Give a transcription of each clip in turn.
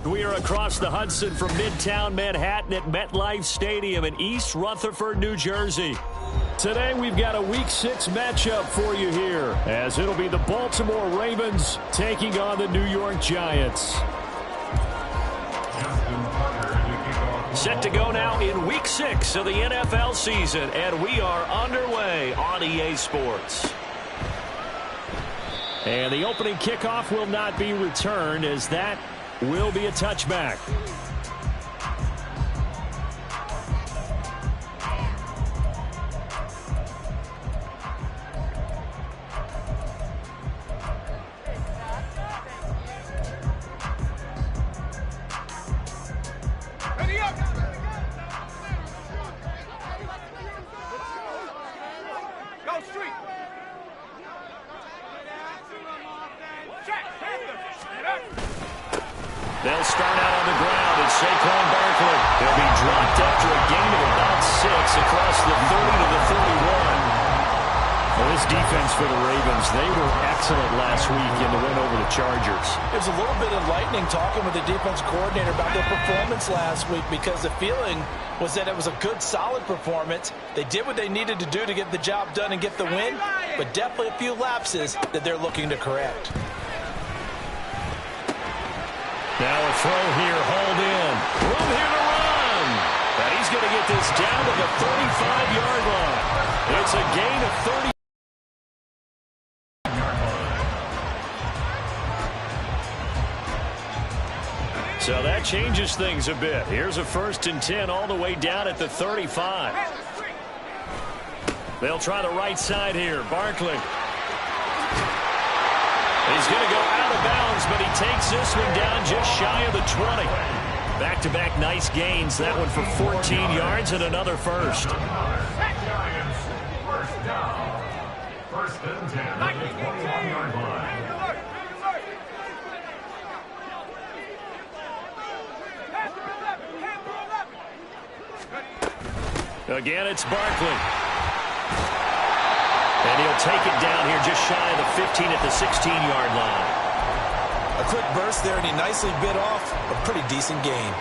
We are across the Hudson from Midtown Manhattan at MetLife Stadium in East Rutherford, New Jersey. Today we've got a Week 6 matchup for you here, as it'll be the Baltimore Ravens taking on the New York Giants. Set to go now in Week 6 of the NFL season, and we are underway on EA Sports. And the opening kickoff will not be returned, as that will be a touchback. They'll start out on the ground, and Saquon Barkley. He'll be dropped after a gain of about 6 across the 30 to the 31. Well, this defense for the Ravens, they were excellent last week in the win over the Chargers. It was a little bit enlightening talking with the defense coordinator about their performance last week, because the feeling was that it was a good, solid performance. They did what they needed to do to get the job done and get the win, but definitely a few lapses that they're looking to correct. Now a throw here, hauled in. Room here to run. And he's going to get this down to the 35-yard line. It's a gain of 30. So that changes things a bit. Here's a 1st and 10 all the way down at the 35. They'll try the right side here. Barkley. He's going to go out of bounds, but he takes this one down just shy of the 20. Back-to-back nice gains. That one for 14 yards and another first. Giants, first down. 1st and 10 at the 21-yard line. Again, it's Barkley. And he'll take it down here just shy of the 15 at the 16-yard line. A quick burst there, and he nicely bit off a pretty decent gain.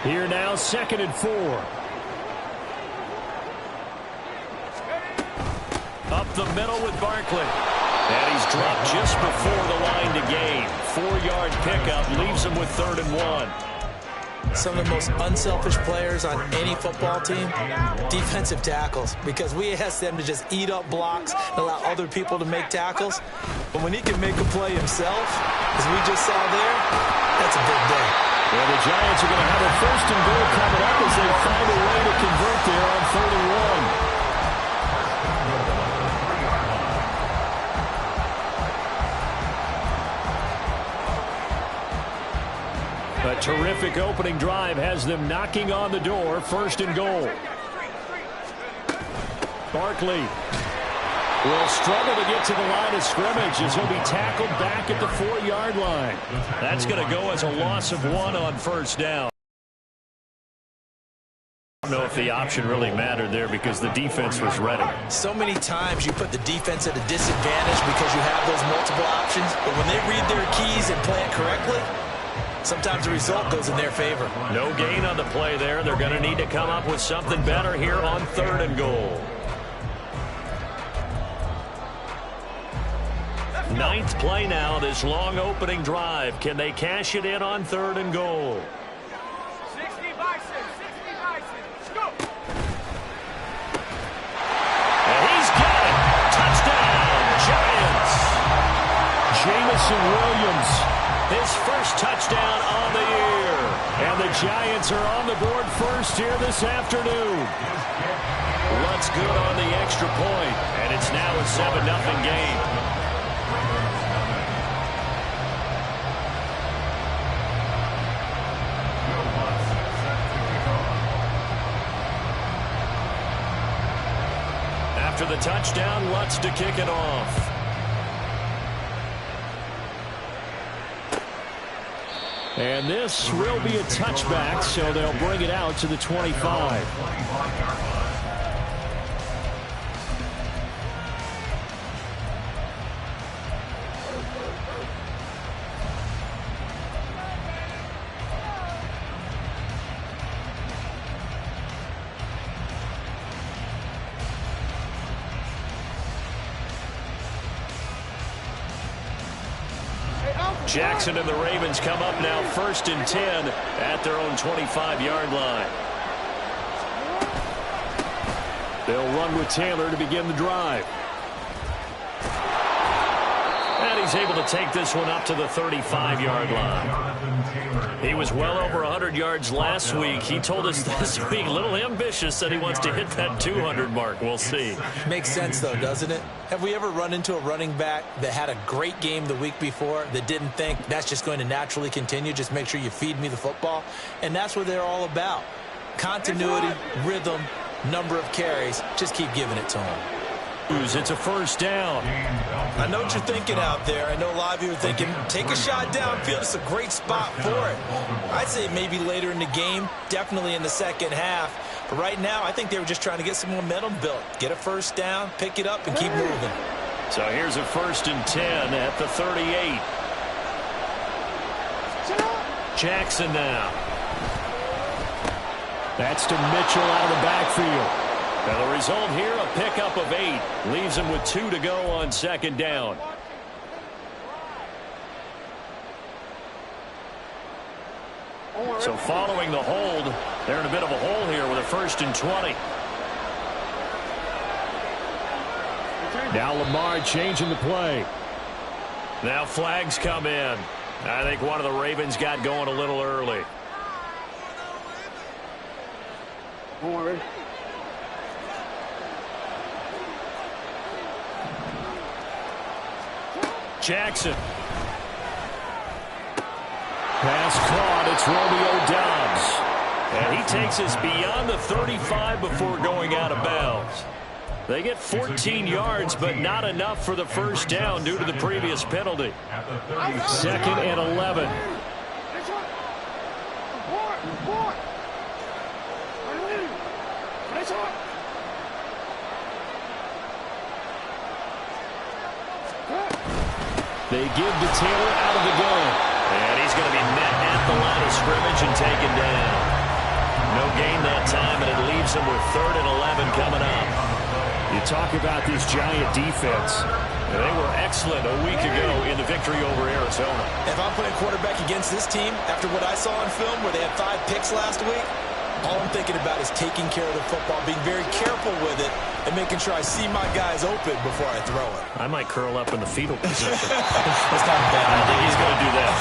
Here now, 2nd and 4. Up the middle with Barkley. And he's dropped just before the line to gain. 4-yard pickup leaves him with 3rd and 1. Some of the most unselfish players on any football team, defensive tackles, because we ask them to just eat up blocks and allow other people to make tackles. But when he can make a play himself, as we just saw there, that's a big day. Well, the Giants are going to have a 1st and goal coming up as they find a way to convert there on 3rd and 1. A terrific opening drive has them knocking on the door. 1st and goal. Barkley will struggle to get to the line of scrimmage as he'll be tackled back at the 4-yard line. That's going to go as a loss of 1 on 1st down. I don't know if the option really mattered there because the defense was ready. So many times you put the defense at a disadvantage because you have those multiple options, but when they read their keys and play it correctly, sometimes the result goes in their favor. No gain on the play there. They're going to need to come up with something better here on 3rd and goal. 9th play now, this long opening drive. Can they cash it in on 3rd and goal? 60 Bison, 60 Bison. Go! And he's got it. Touchdown, Giants. Jamison Williams, his 1st touchdown on the year. And the Giants are on the board first here this afternoon. What's good on the extra point, and it's now a 7-0 game. After the touchdown, Lutz to kick it off. And this will be a touchback, so they'll bring it out to the 25. Jackson and the Ravens come up now 1st and 10 at their own 25-yard line. They'll run with Taylor to begin the drive. And he's able to take this one up to the 35-yard line. He was well over 100 yards last week. He told us this week, a little ambitious, that he wants to hit that 200 mark. We'll see. Makes sense, though, doesn't it? Have we ever run into a running back that had a great game the week before that didn't think that's just going to naturally continue? Just make sure you feed me the football. And that's what they're all about. Continuity, rhythm, number of carries. Just keep giving it to him. It's a 1st down. I know what you're thinking out there. I know a lot of you are thinking, take a shot downfield. It's a great spot for it. I'd say maybe later in the game, definitely in the second half. But right now, I think they were just trying to get some momentum built. Get a 1st down, pick it up, and keep moving. So here's a 1st and 10 at the 38. Jackson now. That's to Mitchell out of the backfield. And the result here, a pickup of 8. Leaves him with 2 to go on 2nd down. So following the hold, they're in a bit of a hole here with a 1st and 20. Now Lamar changing the play. Now flags come in. I think one of the Ravens got going a little early. Jackson. Pass caught. It's Romeo Doubs. And he takes us beyond the 35 before going out of bounds. They get 14 yards, but not enough for the 1st down due to the previous penalty. 2nd and 11. They give to Taylor out of the gun. And he's going to be met at the line of scrimmage and taken down. No gain that time, and it leaves him with 3rd and 11 coming up. You talk about this Giant defense. They were excellent a week ago in the victory over Arizona. If I'm playing quarterback against this team, after what I saw in film where they had 5 picks last week, all I'm thinking about is taking care of the football, being very careful with it, and making sure I see my guys open before I throw it. I might curl up in the fetal position. That's not bad. I think he's going to do that.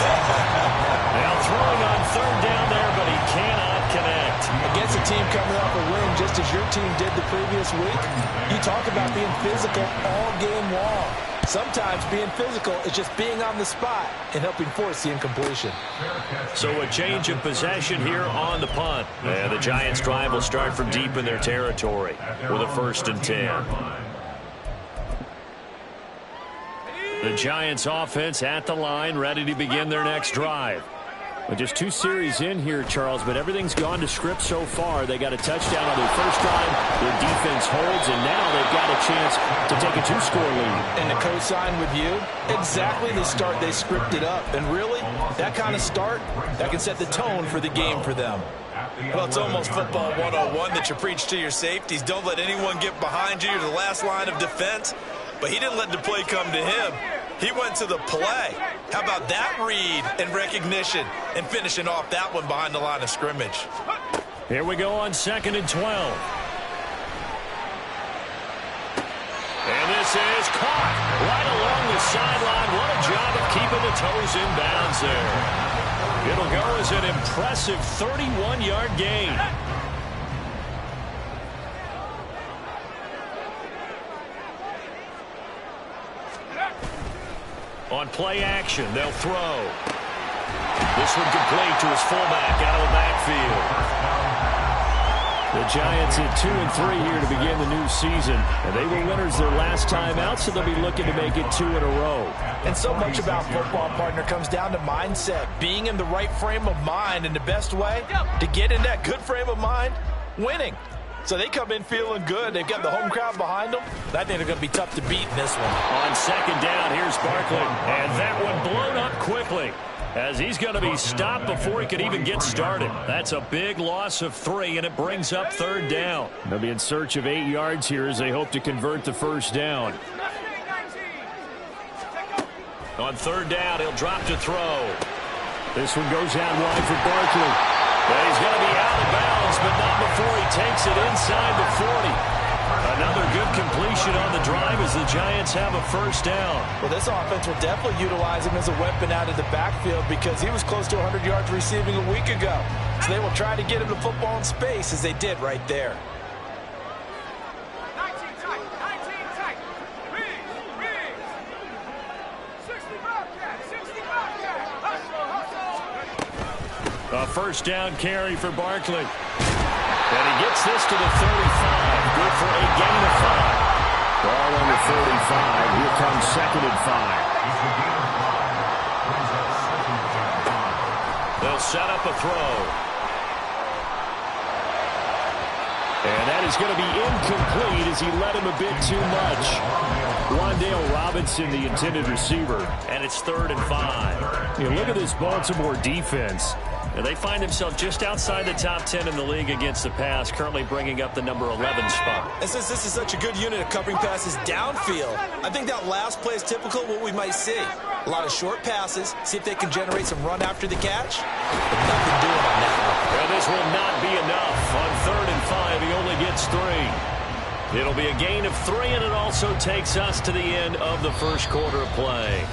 Now throwing on 3rd down there, but he cannot connect. Against a team coming off a win just as your team did the previous week, you talk about being physical all game long. Sometimes being physical is just being on the spot and helping force the incompletion. So a change of possession here on the punt. And the Giants' drive will start from deep in their territory with a 1st and 10. The Giants' offense at the line, ready to begin their next drive. Well, just 2 series in here, Charles, but everything's gone to script so far. They got a touchdown on their first drive. Their defense holds, and now they've got a chance to take a 2-score lead. And to co-sign with you, exactly the start they scripted up. And really, that kind of start, that can set the tone for the game for them. Well, it's almost football 101 that you preach to your safeties. Don't let anyone get behind you to the last line of defense. But he didn't let the play come to him. He went to the play. How about that read and recognition and finishing off that one behind the line of scrimmage? Here we go on 2nd and 12. And this is caught right along the sideline. What a job of keeping the toes in bounds there. It'll go as an impressive 31-yard gain. On play action, they'll throw. This one complete to his fullback out of the backfield. The Giants at 2-3 here to begin the new season. And they were winners their last time out, so they'll be looking to make it 2 in a row. And so much about football, partner, comes down to mindset. Being in the right frame of mind, and the best way to get in that good frame of mind, winning. So they come in feeling good. They've got the home crowd behind them. I think they're going to be tough to beat in this one. On 2nd down, here's Barkley. And that one blown up quickly as he's going to be stopped before he can even get started. That's a big loss of 3, and it brings up 3rd down. They'll be in search of 8 yards here as they hope to convert the 1st down. On third down, he'll drop to throw. This one goes out wide for Barkley. But he's going to be out of bounds, but not before he takes it inside the 40. Another good completion on the drive as the Giants have a first down. Well, this offense will definitely utilize him as a weapon out of the backfield because he was close to 100 yards receiving a week ago. So they will try to get him the football in space as they did right there. 19 tight, 19 tight. Riggs. 65 cat, 65 cat. Hustle. A first down carry for Barkley. And he gets this to the 35. Good for a gain of 5. Ball on the 35. Here comes 2nd and 5. They'll set up a throw. And that is going to be incomplete as he led him a bit too much. Wan'Dale Robinson, the intended receiver. And it's 3rd and 5. You look at this Baltimore defense. And they find themselves just outside the top 10 in the league against the pass, currently bringing up the number 11 spot. And since this is such a good unit of covering passes downfield, I think that last play is typical of what we might see. A lot of short passes, see if they can generate some run after the catch, but nothing doing on that one. And this will not be enough. On 3rd and 5, he only gets 3. It'll be a gain of 3, and it also takes us to the end of the first quarter of play.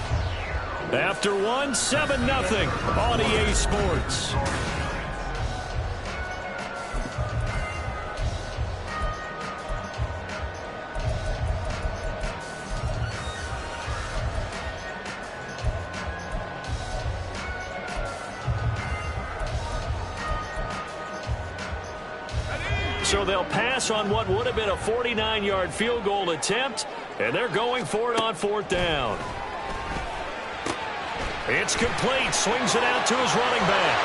After 1, 7-0 on EA Sports. So they'll pass on what would have been a 49-yard field goal attempt, and they're going for it on 4th down. It's complete. Swings it out to his running back.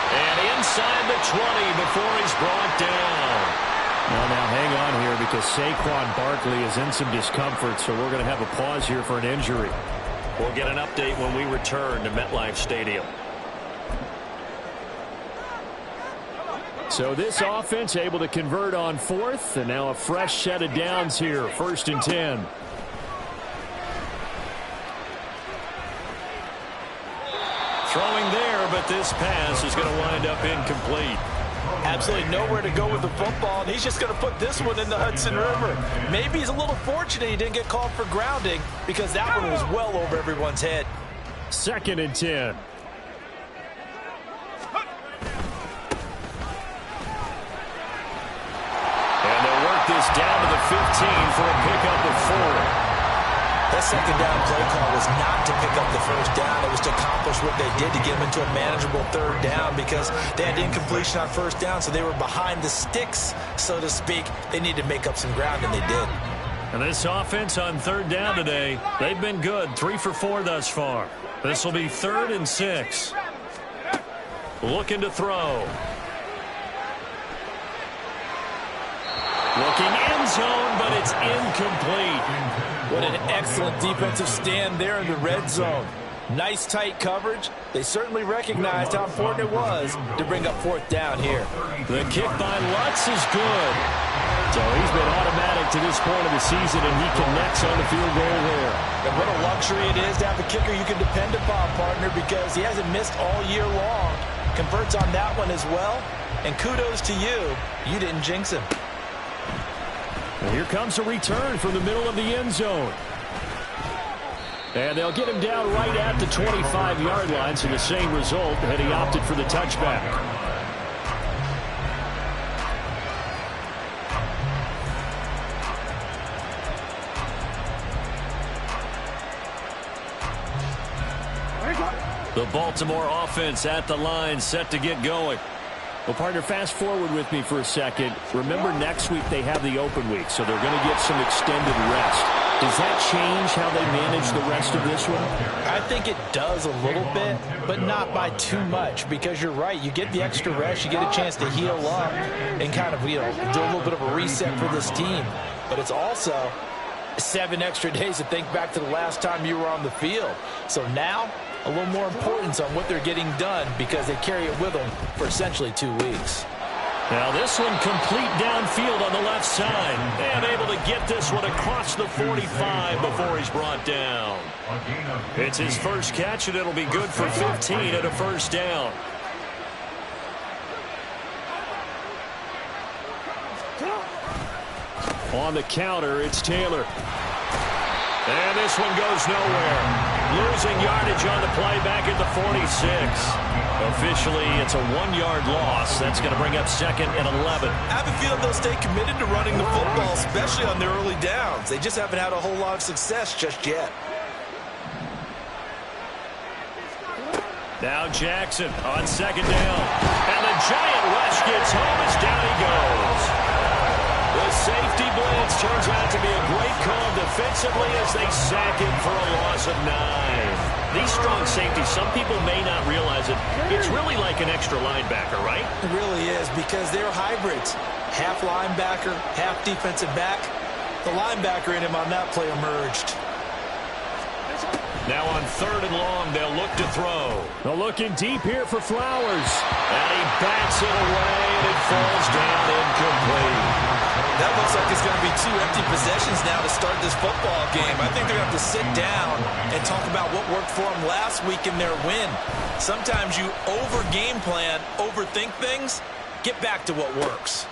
And inside the 20 before he's brought down. Now hang on here because Saquon Barkley is in some discomfort, so we're going to have a pause here for an injury. We'll get an update when we return to MetLife Stadium. So this offense able to convert on 4th, and now a fresh set of downs here. 1st and 10. Throwing there, but this pass is going to wind up incomplete. Absolutely nowhere to go with the football, and he's just going to put this one in the Hudson River. Maybe he's a little fortunate he didn't get called for grounding because that one was well over everyone's head. 2nd and 10. And they'll work this down to the 15 for a pickup of 4. That 2nd down play call was not to pick up the 1st down. It was to accomplish what they did to get them into a manageable 3rd down because they had incompletion on 1st down, so they were behind the sticks, so to speak. They needed to make up some ground, and they did. And this offense on 3rd down today, they've been good. 3 for 4 thus far. This will be 3rd and 6. Looking to throw. Looking end zone, but it's incomplete. What an excellent defensive stand there in the red zone. Nice tight coverage. They certainly recognized how important it was to bring up 4th down here. The kick by Lutz is good. So he's been automatic to this point of the season, and he connects on the field goal there. And what a luxury it is to have a kicker you can depend upon, partner, because he hasn't missed all year long. Converts on that one as well. And kudos to you. You didn't jinx him. And here comes a return from the middle of the end zone. And they'll get him down right at the 25-yard line, so the same result, and he opted for the touchback. The Baltimore offense at the line, set to get going. Well, partner, fast forward with me for a second. Remember, next week they have the open week, so they're going to get some extended rest. Does that change how they manage the rest of this one? I think it does a little bit, but not by too much, because you're right. You get the extra rest. You get a chance to heal up and kind of, do a little bit of a reset for this team. But it's also 7 extra days to think back to the last time you were on the field. So now, a little more importance on what they're getting done because they carry it with them for essentially 2 weeks. Now this one complete downfield on the left side. And able to get this one across the 45 before he's brought down. It's his first catch, and it'll be good for 15 at a first down. On the counter, it's Taylor. And this one goes nowhere. Losing yardage on the play back at the 46. Officially, it's a 1-yard loss. That's going to bring up second and 11. I have a feeling they'll stay committed to running the football, especially on their early downs. They just haven't had a whole lot of success just yet. Now Jackson on second down. And the giant rush gets home as down he goes. The safety blitz turns out to be a great call defensively as they sack him for a loss of 9. These strong safeties, some people may not realize it. It's really like an extra linebacker, right? It really is, because they're hybrids. Half linebacker, half defensive back. The linebacker in him on that play emerged. Now on third and long, they'll look to throw. They're looking deep here for Flowers. And he bats it away, and it falls down incomplete. That looks like it's going to be 2 empty possessions now to start this football game. I think they're going to have to sit down and talk about what worked for them last week in their win. Sometimes you over-game plan, overthink things, get back to what works.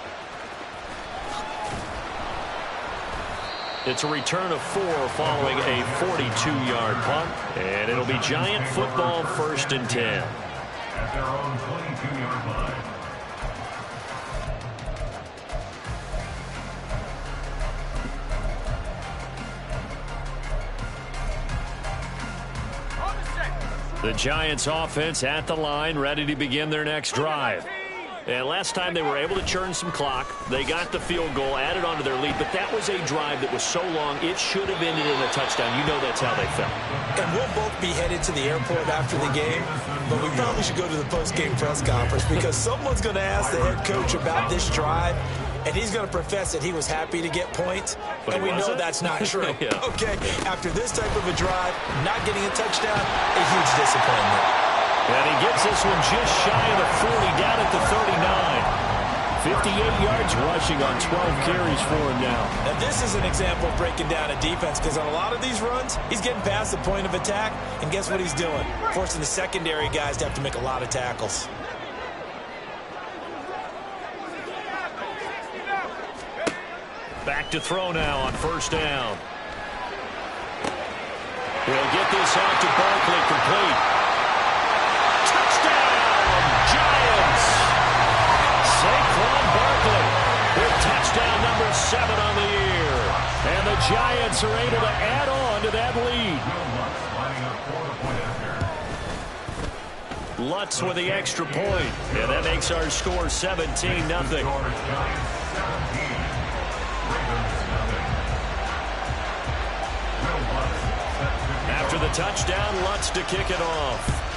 It's a return of 4 following a 42-yard punt. And it'll be Giant football, first and 10. At their own 22-yard line. The Giants offense at the line, ready to begin their next drive. And last time they were able to churn some clock. They got the field goal, added on to their lead, but that was a drive that was so long it should have ended in a touchdown. You know that's how they felt. And we'll both be headed to the airport after the game, but we probably should go to the post-game press conference because someone's going to ask the head coach about this drive, and he's going to profess that he was happy to get points, and we know that's not true. Yeah. Okay, after this type of a drive, not getting a touchdown, a huge disappointment. And he gets this one just shy of the 40, down at the 39. 58 yards rushing on 12 carries for him now. Now this is an example of breaking down a defense, because on a lot of these runs, he's getting past the point of attack, and guess what he's doing? Forcing the secondary guys to have to make a lot of tackles. Back to throw now on first down. He'll get this out to Barkley, complete. Touchdown, Giants! Saquon Barkley with touchdown number 7 on the year. And the Giants are able to add on to that lead. Lutz with the extra point. And that makes our score 17-0. After the touchdown, Lutz to kick it off.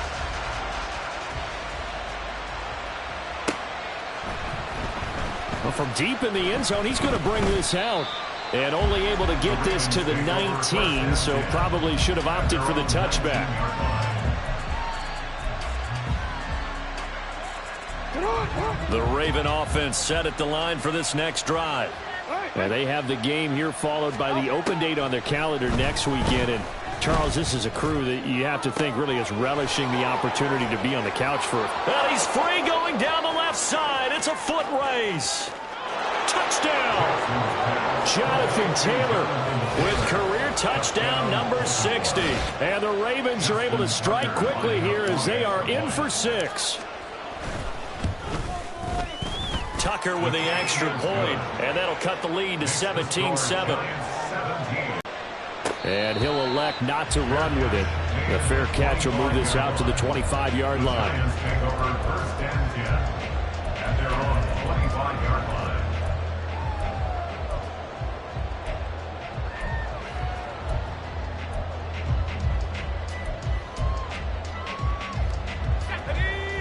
Well, from deep in the end zone, he's going to bring this out. And only able to get this to the 19, so probably should have opted for the touchback. The Raven offense set at the line for this next drive. And they have the game here followed by the open date on their calendar next weekend. And Charles, this is a crew that you have to think really is relishing the opportunity to be on the couch for. And he's free going down the left side. It's a foot race. Touchdown. Jonathan Taylor with career touchdown number 60. And the Ravens are able to strike quickly here as they are in for 6. Tucker with the extra point, and that'll cut the lead to 17-7. And he'll elect not to run with it. The fair catch will move this out to the 25-yard line.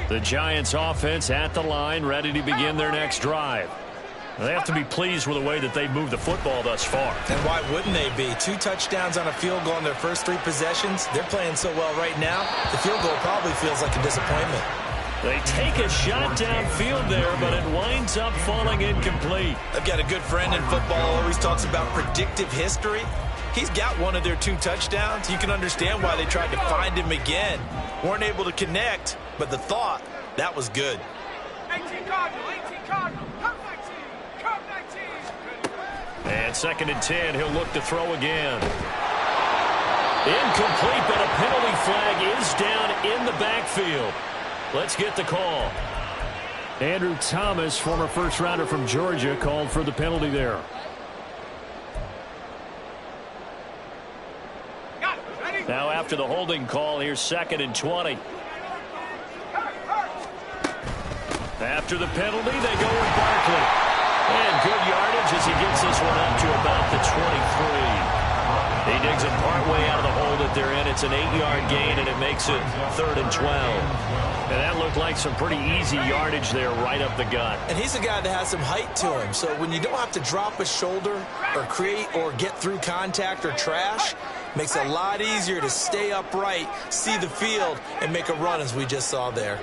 The Giants offense at the line, ready to begin their next drive. They have to be pleased with the way that they've moved the football thus far. And why wouldn't they be? 2 touchdowns on a field goal in their first 3 possessions. They're playing so well right now, the field goal probably feels like a disappointment. They take a shot downfield there, but it winds up falling incomplete. I've got a good friend in football, always talks about predictive history. He's got one of their 2 touchdowns. You can understand why they tried to find him again. Weren't able to connect, but the thought, that was good. 18 Cardinal, 18 Cardinal, come 19, come 19. And 2nd and 10, he'll look to throw again. Incomplete, but a penalty flag is down in the backfield. Let's get the call. Andrew Thomas, former first-rounder from Georgia, called for the penalty there. Got it, ready? Now after the holding call, here's 2nd and 20. After the penalty, they go with Barkley. And good yardage as he gets this one up to about the 23. He digs it partway out of the hole that they're in. It's an 8-yard gain, and it makes it 3rd and 12. And that looked like some pretty easy yardage there right up the gut. And he's a guy that has some height to him. So when you don't have to drop a shoulder or create or get through contact or trash, makes it a lot easier to stay upright, see the field, and make a run as we just saw there.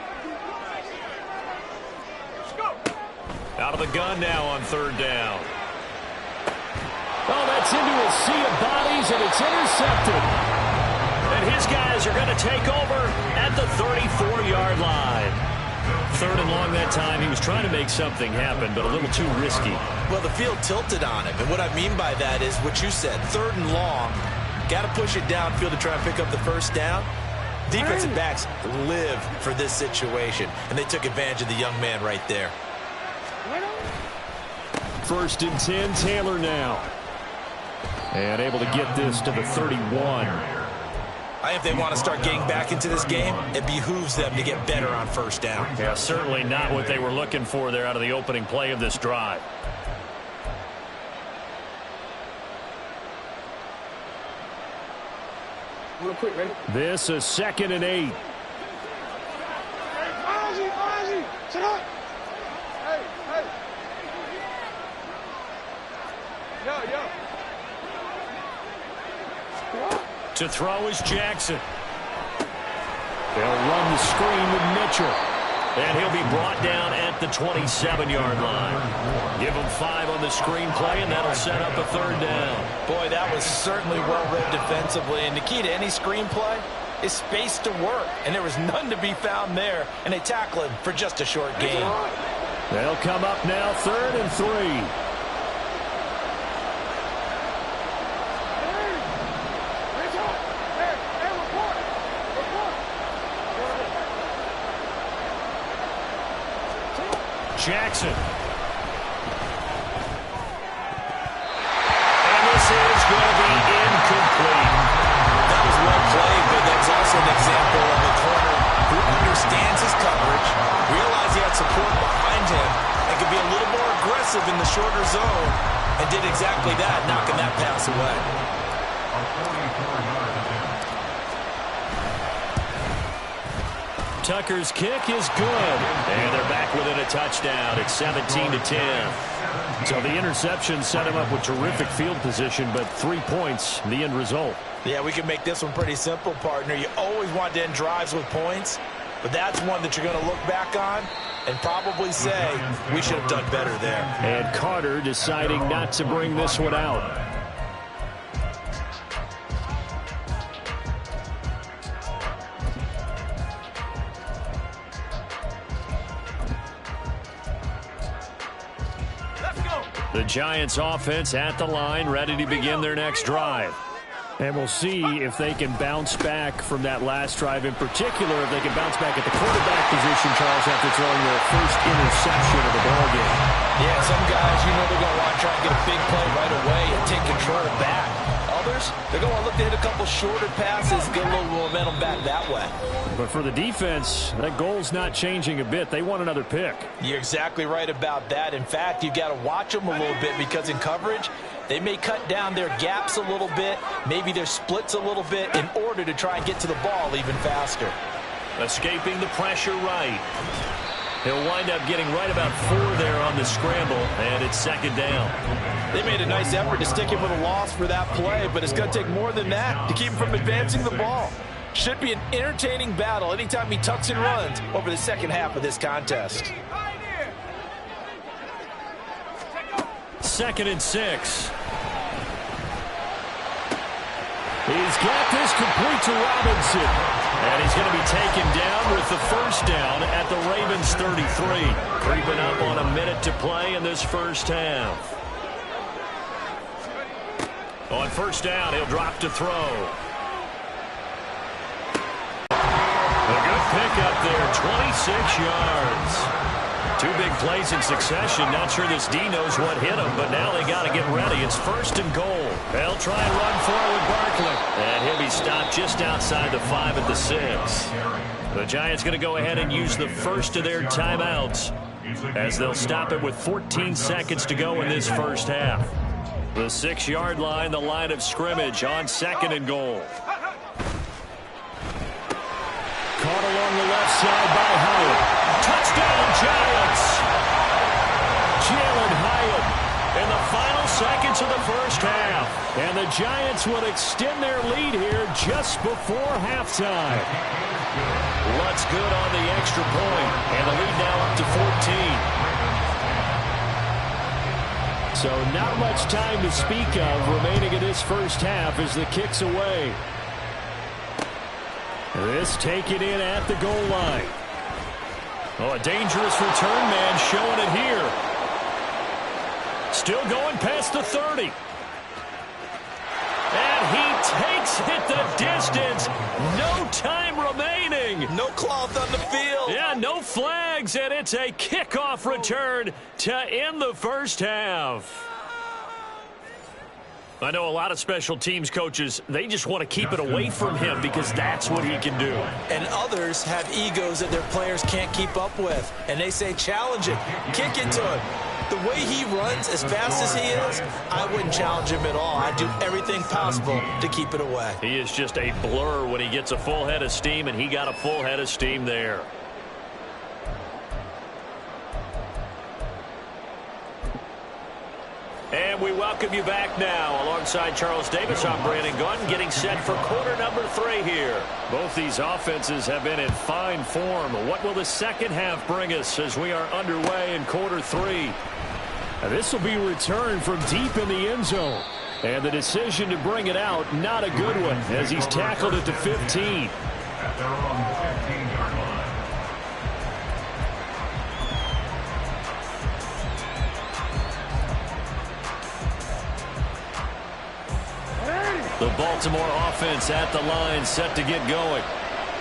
Out of the gun now on 3rd down. Oh, that's into a sea of bodies, and it's intercepted. And his guys are going to take over at the 34-yard line. 3rd and long that time. He was trying to make something happen, but a little too risky. Well, the field tilted on him, and what I mean by that is what you said, 3rd and long. Got to push it downfield to try and pick up the 1st down. Defensive backs live for this situation, and they took advantage of the young man right there. 1st and 10, Taylor now. And able to get this to the 31. If they want to start getting back into this game, it behooves them to get better on 1st down. Yeah, certainly not what they were looking for there out of the opening play of this drive. Real quick, ready? This is 2nd and 8. Ozzy, sit up. Hey. Yo. To throw is Jackson. They'll run the screen with Mitchell. And he'll be brought down at the 27-yard line. Give him 5 on the screen play, and that'll set up a 3rd down. Boy, that was certainly well read defensively. And the key to any screen play is space to work. And there was none to be found there. And they tackle him for just a short gain. They'll come up now 3rd and 3. Jackson. And this is going to be incomplete. That was well played, but that's also an example of a corner who understands his coverage, realized he had support behind him, and could be a little more aggressive in the shorter zone, and did exactly that, knocking that pass away. Tucker's kick is good. And they're back within a touchdown. It's 17-10. So the interception set him up with terrific field position, but 3 points, the end result. Yeah, we can make this one pretty simple, partner. You always want to end drives with points, but that's one that you're going to look back on and probably say, we should have done better there. And Carter deciding not to bring this one out. The Giants offense at the line, ready to begin their next drive. And we'll see if they can bounce back from that last drive. In particular, if they can bounce back at the quarterback position, Charles, after throwing their first interception of the ballgame. Yeah, some guys, they're going to want to try and get a big play right away and take control back. Others, they're going to look to hit a couple shorter passes, get a little momentum back that way. But for the defense, that goal's not changing a bit. They want another pick. You're exactly right about that. In fact, you've got to watch them a little bit because in coverage, they may cut down their gaps a little bit, maybe their splits a little bit in order to try and get to the ball even faster. Escaping the pressure right. He'll wind up getting right about 4 there on the scramble, and it's 2nd down. They made a nice effort to stick him with a loss for that play, but it's going to take more than that to keep him from advancing the ball. Should be an entertaining battle anytime he tucks and runs over the second half of this contest. Second and 6. He's got this complete to Robinson. And he's going to be taken down with the first down at the Ravens 33. Creeping up on a minute to play in this first half. On first down, he'll drop to throw. A good pickup there, 26 yards. 2 big plays in succession. Not sure this D knows what hit him, but now they got to get ready. It's first and goal. They'll try and run forward Barkley. And he'll be stopped just outside the 5 at the 6. The Giants going to go ahead and use the first of their timeouts as they'll stop it with 14 seconds to go in this first half. The 6-yard line, the line of scrimmage on second and goal. Caught along the left side by Hyatt. Touchdown, Giants! Jalen Hyatt in the final seconds of the first half. And the Giants will extend their lead here just before halftime. Lutz good on the extra point, and the lead now up to 14. So not much time to speak of remaining in this first half as the kick's away. This taken in at the goal line. Oh, a dangerous return man showing it here. Still going past the 30. And he takes it the distance. No time remaining. No cloth on the field. Yeah, no flags, and it's a kickoff return to end the first half. I know a lot of special teams coaches, they just want to keep it away from him because that's what he can do. And others have egos that their players can't keep up with. And they say, challenge it, kick it to him. The way he runs as fast as he is, I wouldn't challenge him at all. I'd do everything possible to keep it away. He is just a blur when he gets a full head of steam, and he got a full head of steam there. And we welcome you back now. Alongside Charles Davis, I'm Brandon Gunn, getting set for quarter number 3 here. Both these offenses have been in fine form. What will the second half bring us as we are underway in quarter 3? This will be returned from deep in the end zone. And the decision to bring it out, not a good one, as he's tackled at the 15. At their own 15-yard line. The Baltimore offense at the line, set to get going.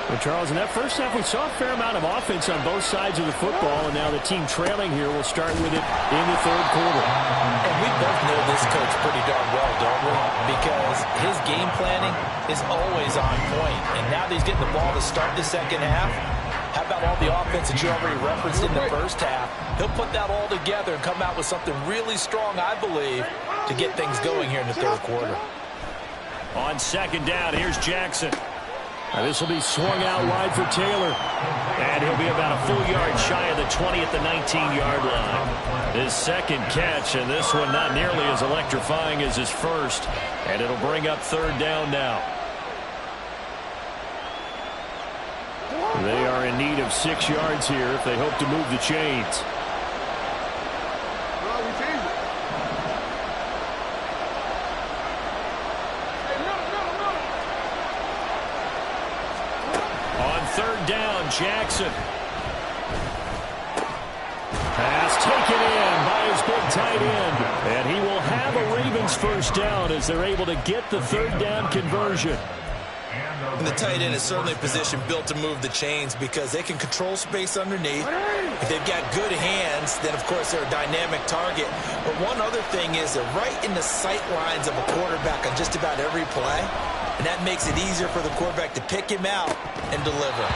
Well, Charles, in that first half, we saw a fair amount of offense on both sides of the football, and now the team trailing here will start with it in the third quarter. And we both know this coach pretty darn well, don't we? Because his game planning is always on point, and now that he's getting the ball to start the second half, how about all the offense that you already referenced in the first half? He'll put that all together and come out with something really strong, I believe, to get things going here in the third quarter. On second down, here's Jackson. Now this will be swung out wide for Taylor. And he'll be about a full yard shy of the 20 at the 19-yard line. His second catch, and this one not nearly as electrifying as his first. And it'll bring up third down now. They are in need of 6 yards here if they hope to move the chains. Third down, Jackson. Pass taken in by his big tight end. And he will have a Ravens first down as they're able to get the third down conversion. And the tight end is certainly a position built to move the chains because they can control space underneath. If they've got good hands, then, of course, they're a dynamic target. But one other thing is they're right in the sight lines of a quarterback on just about every play. And that makes it easier for the quarterback to pick him out and deliver.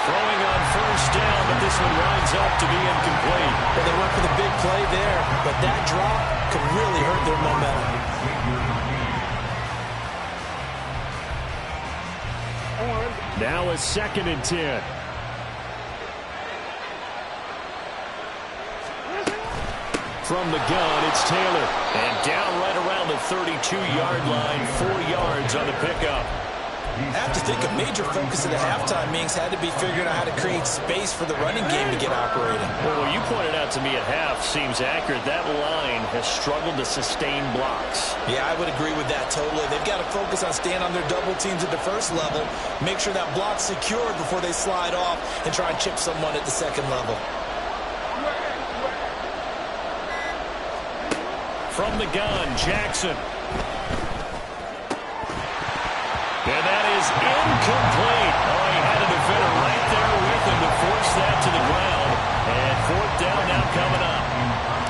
Throwing on first down, but this one winds up to be incomplete. Well, they went for the big play there, but that drop could really hurt their momentum. Now a second and 10. From the gun, it's Taylor. And down right around the 32-yard line, 4 yards on the pickup. I have to think a major focus at the halftime meetings had to be figuring out how to create space for the running game to get operating. Well, what you pointed out to me at half seems accurate. That line has struggled to sustain blocks. Yeah, I would agree with that totally. They've got to focus on staying on their double teams at the first level, make sure that block's secured before they slide off and try and chip someone at the second level. From the gun, Jackson. And that is incomplete. Oh, he had a defender right there with him to force that to the ground. And fourth down now coming up.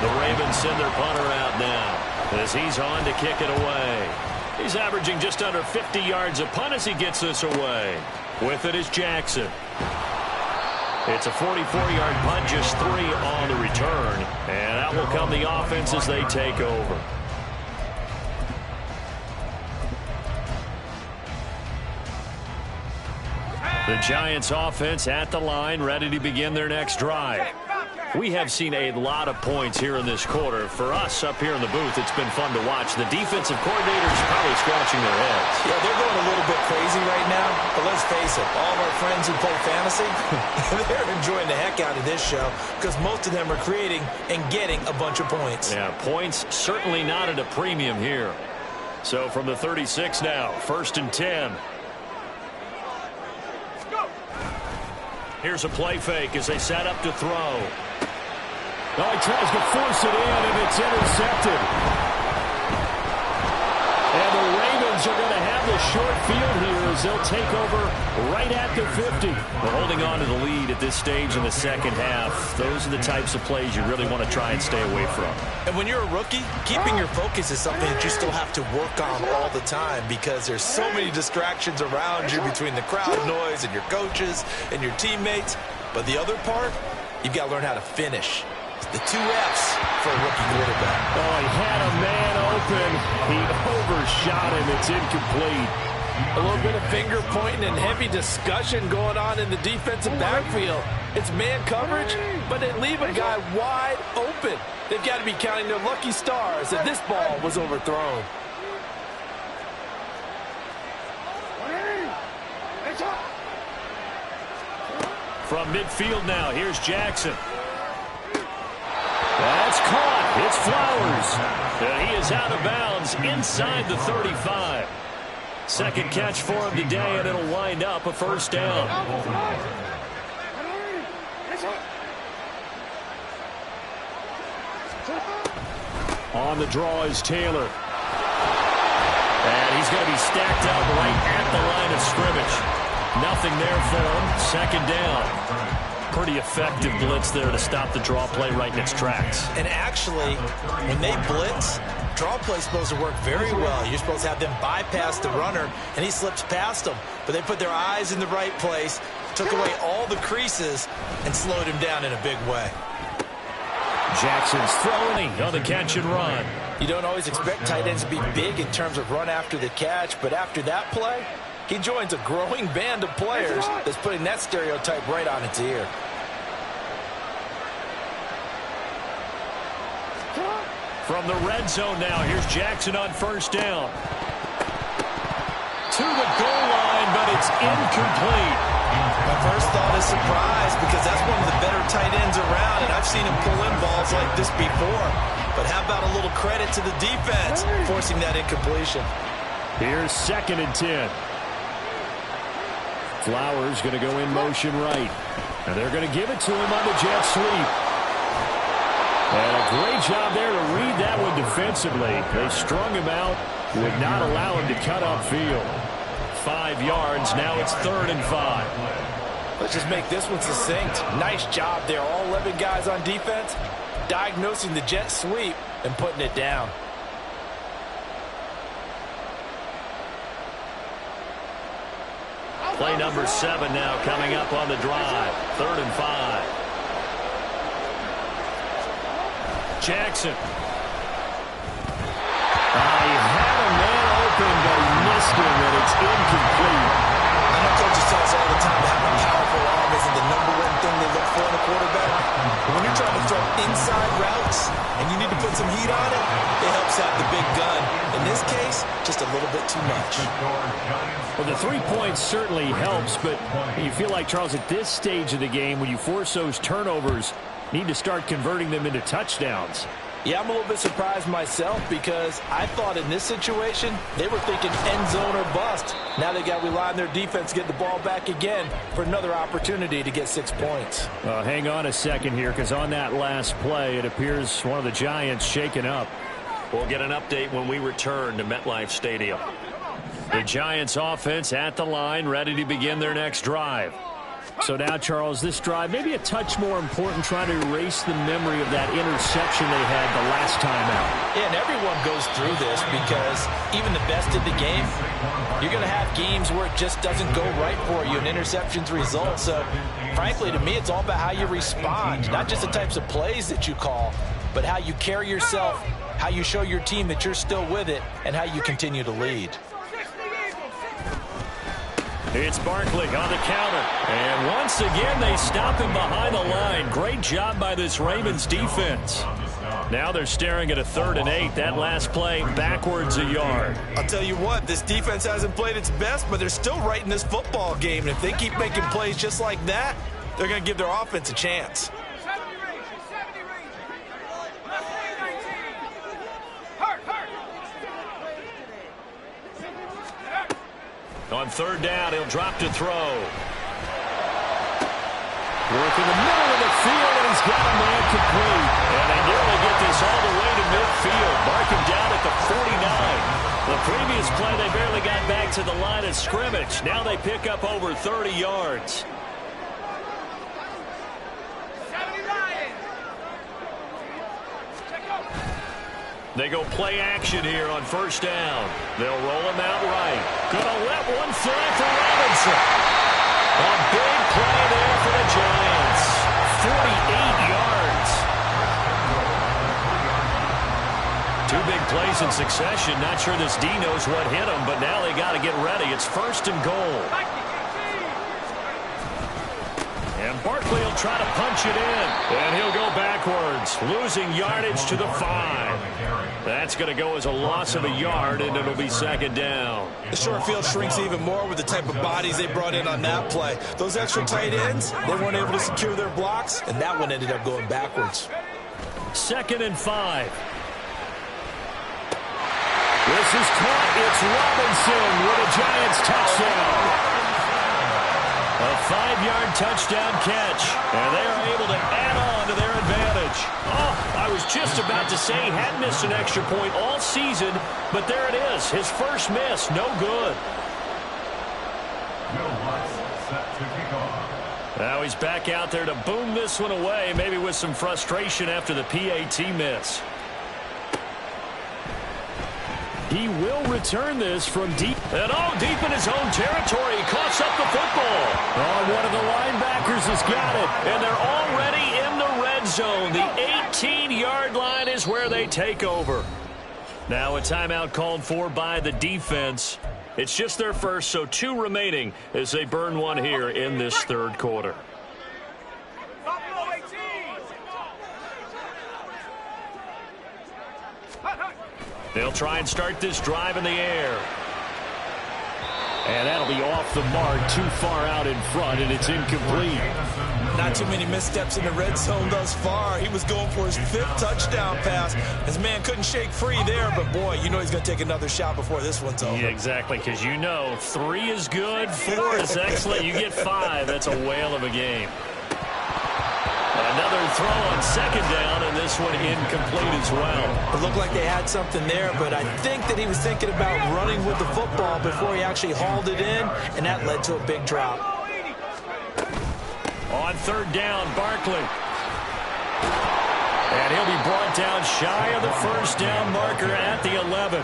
The Ravens send their punter out now as he's on to kick it away. He's averaging just under 50 yards a punt as he gets this away. With it is Jackson. It's a 44-yard punt, just 3 on the return. And out will come the offense as they take over. The Giants offense at the line, ready to begin their next drive. We have seen a lot of points here in this quarter. For us up here in the booth, it's been fun to watch. The defensive coordinators probably scratching their heads. Yeah, they're going a little bit crazy right now. But let's face it, all of our friends who play fantasy, they're enjoying the heck out of this show because most of them are creating and getting a bunch of points. Yeah, points certainly not at a premium here. So from the 36 now, 1st and 10. Here's a play fake as they set up to throw. Oh, he tries to force it in, and it's intercepted. And the Ravens are going to have the short field here as they'll take over right at the 50. They're holding on to the lead at this stage in the second half. Those are the types of plays you really want to try and stay away from. And when you're a rookie, keeping your focus is something that you still have to work on all the time because there's so many distractions around you between the crowd noise and your coaches and your teammates. But the other part, you've got to learn how to finish. The 2 F's for a rookie quarterback. Oh, he had a man open. He overshot him. It's incomplete. A little bit of finger pointing and heavy discussion going on in the defensive backfield. It's man coverage, but they leave a guy wide open. They've got to be counting their lucky stars that this ball was overthrown. From midfield now, here's Jackson. That's caught. It's Flowers. And he is out of bounds inside the 35. Second catch for him today, and it'll wind up a first down. On the draw is Taylor. And he's going to be stacked up right at the line of scrimmage. Nothing there for him. Second down. Pretty effective blitz there to stop the draw play right in its tracks. And actually, when they blitz, draw play's supposed to work very well. You're supposed to have them bypass the runner, and he slips past them. But they put their eyes in the right place, took away all the creases, and slowed him down in a big way. Jackson's throwing on the catch and run. You don't always expect tight ends to be big in terms of run after the catch, but after that play, he joins a growing band of players that's putting that stereotype right on its ear. From the red zone now, here's Jackson on first down. To the goal line, but it's incomplete. My first thought is surprise because that's one of the better tight ends around, and I've seen him pull in balls like this before. But how about a little credit to the defense forcing that incompletion? Here's 2nd and 10. Flowers going to go in motion right. And they're going to give it to him on the jet sweep. And a great job there to read that one defensively. They strung him out, would not allow him to cut upfield. 5 yards, now it's 3rd and 5. Let's just make this one succinct. Nice job there. All 11 guys on defense diagnosing the jet sweep and putting it down. Play number 7 now coming up on the drive. 3rd and 5. Jackson. He had a man open, but he missed him, and it's incomplete. I know coaches tell us all the time that having a powerful arm isn't the #1 thing they look for in a quarterback. But when you're trying to throw inside routes and you need to put some heat on it, it helps have the big gun. In this case, just a little bit too much. Well, the 3 points certainly helps, but you feel like, Charles, at this stage of the game, when you force those turnovers, need to start converting them into touchdowns. Yeah, I'm a little bit surprised myself because I thought in this situation they were thinking end zone or bust. Now they got to rely on their defense to get the ball back again for another opportunity to get 6 points. Hang on a second here, because on that last play, it appears one of the Giants shaken up. We'll get an update when we return to MetLife Stadium. The Giants offense at the line, ready to begin their next drive. So now, Charles, this drive maybe a touch more important, trying to erase the memory of that interception they had the last time out. Yeah, and everyone goes through this because even the best in the game, you're going to have games where it just doesn't go right for you and interceptions result. So, frankly, to me, it's all about how you respond, not just the types of plays that you call, but how you carry yourself, how you show your team that you're still with it, and how you continue to lead. It's Barkley on the counter. And once again, they stop him behind the line. Great job by this Ravens defense. Now they're staring at a 3rd and 8. That last play backwards a yard. I'll tell you what, this defense hasn't played its best, but they're still right in this football game. And if they keep making plays just like that, they're going to give their offense a chance. On 3rd down, he'll drop to throw. Work in the middle of the field, and he's got a man complete. And they nearly get this all the way to midfield. Mark him down at the 49. The previous play, they barely got back to the line of scrimmage. Now they pick up over 30 yards. They go play action here on 1st down. They'll roll him out right. Gonna let one fly for Robinson. A big play there for the Giants. 48 yards. 2 big plays in succession. Not sure this D knows what hit him, but now they got to get ready. It's 1st and goal. And Barkley will try to punch it in. And he'll go backwards, losing yardage to the 5. That's going to go as a loss of a yard, and it'll be 2nd down. The short field shrinks even more with the type of bodies they brought in on that play. Those extra tight ends, they weren't able to secure their blocks, and that one ended up going backwards. 2nd and 5. This is caught. It's Robinson with a Giants touchdown. A 5-yard touchdown catch, and they are able to add on to their advantage. Oh, I was just about to say he had missed an extra point all season, but there it is, his first miss, no good. Now he's back out there to boom this one away, maybe with some frustration after the PAT miss. He will return this from deep. And deep in his own territory. He coughs up the football. One of the linebackers has got it. And they're already in the red zone. The 18-yard line is where they take over. Now a timeout called for by the defense. It's just their first, so 2 remaining as they burn one here in this 3rd quarter. They'll try and start this drive in the air. And that'll be off the mark, too far out in front, and it's incomplete. Not too many missteps in the red zone thus far. He was going for his 5th touchdown pass. His man couldn't shake free there, but boy, you know he's going to take another shot before this one's over. Yeah, exactly, because you know 3 is good, 4 is excellent. You get 5, that's a whale of a game. Another throw on 2nd down, and this one incomplete as well. It looked like they had something there, but I think that he was thinking about running with the football before he actually hauled it in, and that led to a big drop. On 3rd down, Barkley. And he'll be brought down shy of the 1st down marker at the 11.